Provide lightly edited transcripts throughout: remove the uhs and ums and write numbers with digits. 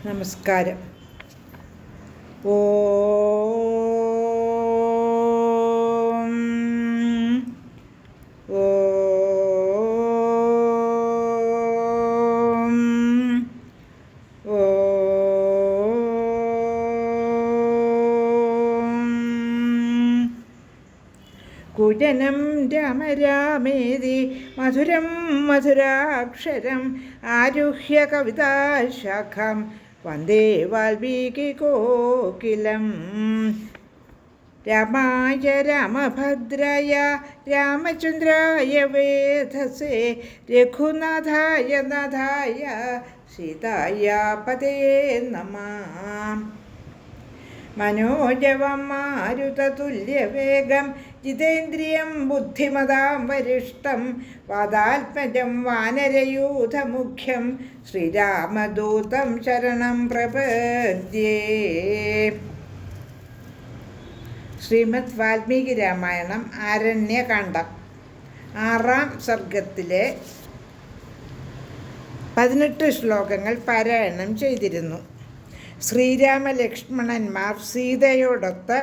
നമസ്കാരം. ഓം ഓം ഓം കുജനം രാമ രാമേതി മധുരം മധുരാക്ഷരം ആരുഹ്യ കവിതാശാഖം വന്ദേ വാൽമീകികോകിലം. രാമായ രാമഭദ്രായ രാമചന്ദ്രായ വേധസേ രഘുനാഥായ നാഥായ സീതായ പതേ നമഃ. മനോജവം മാരുതതുല്യവേഗം ജിതേന്ദ്രിയം ബുദ്ധിമതാം വരിഷ്ടം വാദാത്മജം വാനരയൂഥമുഖ്യം ശ്രീരാമദൂതം ശരണം പ്രപദ്യേ. ശ്രീമദ് വാൽമീകി രാമായണം ആരണ്യകാണ്ഡം 6-ാം സർഗത്തിലെ 18 ശ്ലോകങ്ങൾ പാരായണം ചെയ്തിരുന്നു. ശ്രീരാമലക്ഷ്മണന്മാർ സീതയോടൊത്ത്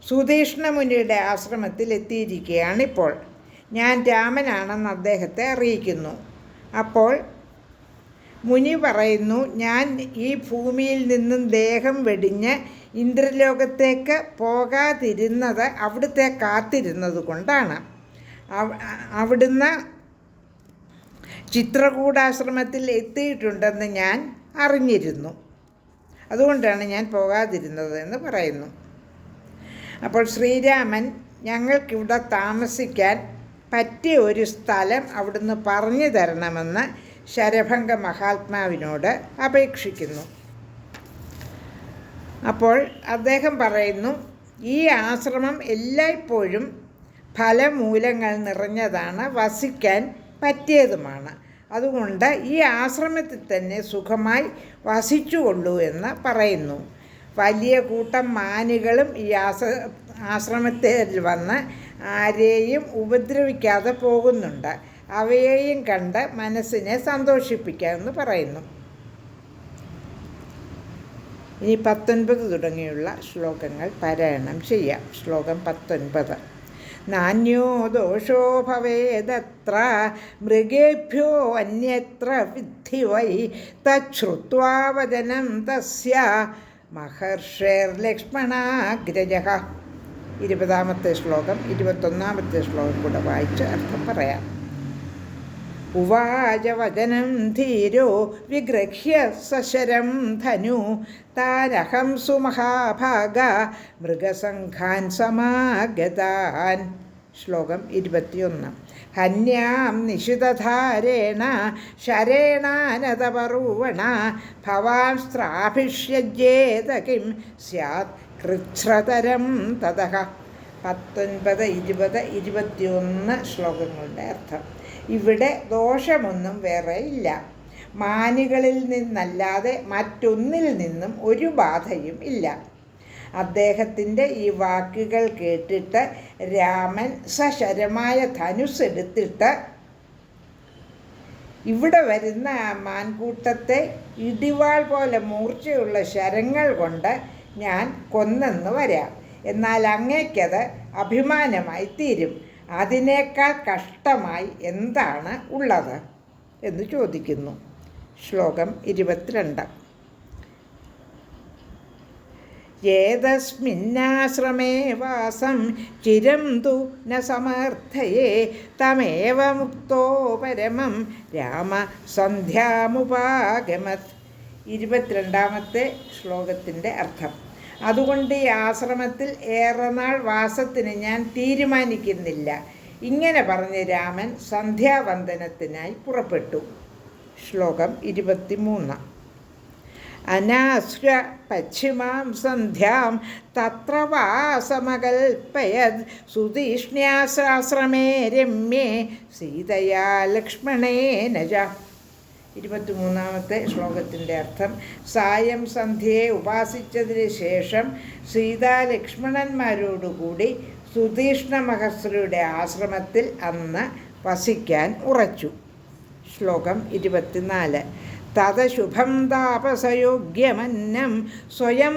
സുധീഷ്ണമുനിയുടെ ആശ്രമത്തിൽ എത്തിയിരിക്കുകയാണിപ്പോൾ. ഞാൻ രാമനാണെന്ന് അദ്ദേഹത്തെ അറിയിക്കുന്നു. അപ്പോൾ മുനി പറയുന്നു, ഞാൻ ഈ ഭൂമിയിൽ നിന്നും ദേഹം വെടിഞ്ഞ് ഇന്ദ്രലോകത്തേക്ക് പോകാതിരുന്നത് അവിടുത്തെ കാത്തിരുന്നത് കൊണ്ടാണ്. അവിടുന്ന് ചിത്രകൂടാശ്രമത്തിൽ എത്തിയിട്ടുണ്ടെന്ന് ഞാൻ അറിഞ്ഞിരുന്നു. അതുകൊണ്ടാണ് ഞാൻ പോകാതിരുന്നത് എന്ന് പറയുന്നു. അപ്പോൾ ശ്രീരാമൻ ഞങ്ങൾക്കിവിടെ താമസിക്കാൻ പറ്റിയ ഒരു സ്ഥലം അവിടുന്ന് പറഞ്ഞു തരണമെന്ന് ശരഭംഗ മഹാത്മാവിനോട് അപേക്ഷിക്കുന്നു. അപ്പോൾ അദ്ദേഹം പറയുന്നു, ഈ ആശ്രമം എല്ലായ്പ്പോഴും ഫലമൂലങ്ങൾ നിറഞ്ഞതാണ്, വസിക്കാൻ പറ്റിയതുമാണ്. അതുകൊണ്ട് ഈ ആശ്രമത്തിൽ തന്നെ സുഖമായി വസിച്ചുകൊള്ളൂ എന്ന് പറയുന്നു. വലിയ കൂട്ടം മാനുകളും ഈ ആശ്രമത്തിൽ വന്ന് ആരെയും ഉപദ്രവിക്കാതെ പോകുന്നുണ്ട്. അവയെയും കണ്ട് മനസ്സിനെ സന്തോഷിപ്പിക്കാമെന്ന് പറയുന്നു. ഇനി 19 തുടങ്ങിയുള്ള ശ്ലോകങ്ങൾ പാരായണം ചെയ്യാം. ശ്ലോകം 19. നാന്യോ ദോഷോ ഭവേദത്ര മൃഗേഭ്യോ അന്യത്ര വിദ്ധി വൈ തശ്രുത്വാ വചനം തസ്യ മഹർഷേർലക്ഷ്മണാഗ്രജഃ. 20-ാമത്തെ ശ്ലോകം 21-ാമത്തെ ശ്ലോകം കൂടെ വായിച്ച് അർത്ഥം പറയാം. ഉവാച വചനം ധീരോ വിഗ്രഹ്യ സശരം ധനു താനഹം സുമഹാഭാഗ മൃഗസംഘാൻ സമാഗതാൻ. ശ്ലോകം 21. ഹന്യാം നിശിതധാരേണ ശരേണാനതപർവണ ഭവാൻ സ്ത്രാഭിഷ്യജ്യേത കിം സ്യാത് കൃച്ഛ്രതരം തതഃ. 19, 20, 21 ശ്ലോകങ്ങളുടെ അർത്ഥം. ഇവിടെ ദോഷമൊന്നും വേറെ ഇല്ല. മാനുകളിൽ നിന്നല്ലാതെ മറ്റൊന്നിൽ നിന്നും ഒരു ബാധയും ഇല്ല. അദ്ദേഹത്തിൻ്റെ ഈ വാക്കുകൾ കേട്ടിട്ട് രാമൻ സശരമായ ധനുസ്സെടുത്തിട്ട് ഇവിടെ വരുന്ന മാൻകൂട്ടത്തെ ഇടിവാൾ പോലെ മൂർച്ചയുള്ള ശരങ്ങൾ കൊണ്ട് ഞാൻ കൊന്നെന്ന് വരാം. എന്നാൽ അങ്ങേക്കത് അഭിമാനമായി തീരും. അതിനേക്കാൾ കഷ്ടമായി എന്താണ് ഉള്ളത് എന്ന് ചോദിക്കുന്നു. ശ്ലോകം 22. ഏതസ്മിന്നാശ്രമേ വാസം ചിരം തു ന സമർത്ഥയേ തമേവ മുക്തോ പരമം രാമ സന്ധ്യാമുപാഗമത്. 22-ാമത്തെ ശ്ലോകത്തിൻ്റെ അർത്ഥം. അതുകൊണ്ട് ഈ ആശ്രമത്തിൽ ഏറെ നാൾ വാസത്തിന് ഞാൻ തീരുമാനിക്കുന്നില്ല. ഇങ്ങനെ പറഞ്ഞ് രാമൻ സന്ധ്യാവന്ദനത്തിനായി പുറപ്പെട്ടു. ശ്ലോകം 23. അനാശ്ര പശ്ചിമാം സന്ധ്യാം തത്ര വാസമകൽപ്പയത് സുതീഷ്ണ്യാശ്രമേ രമ്യേ സീതയാ ലക്ഷ്മണേന ച. 23-ാമത്തെ ശ്ലോകത്തിൻ്റെ അർത്ഥം. സായം സന്ധ്യയെ ഉപാസിച്ചതിന് ശേഷം സീതാലക്ഷ്മണന്മാരോടുകൂടി സുതീഷ്ണ മഹർഷിയുടെ ആശ്രമത്തിൽ അന്ന് വസിക്കാൻ ഉറച്ചു. ശ്ലോകം 24. തദശുഭം താപസയോഗ്യമന്നം സ്വയം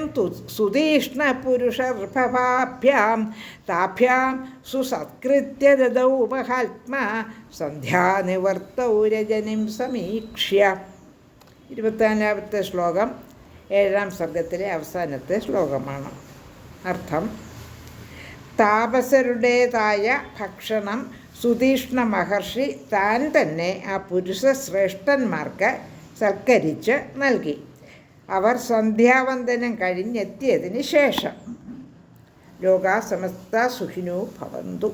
സുതീഷ്ണപുരുഷർഭവാഭ്യാം താഭ്യാം സുസത്കൃത്യ ദദൗ മഹാത്മാ സന്ധ്യാനിവർത്തൗ രജനിം സമീക്ഷ്യ. 24ാമത്തെ ശ്ലോകം 7ാം സർഗത്തിലെ അവസാനത്തെ ശ്ലോകമാണ്. അർത്ഥം: താപസരുടേതായ ഭക്ഷണം സുതീഷ്ണ മഹർഷി താൻ തന്നെ ആ പുരുഷ ശ്രേഷ്ഠന്മാർക്ക് സൽക്കരിച്ച് നൽകി. അവർ സന്ധ്യാവന്ദനം കഴിഞ്ഞെത്തിയതിന് ശേഷം. ലോകാ സമസ്ത സുഖിനോ ഭവന്തു.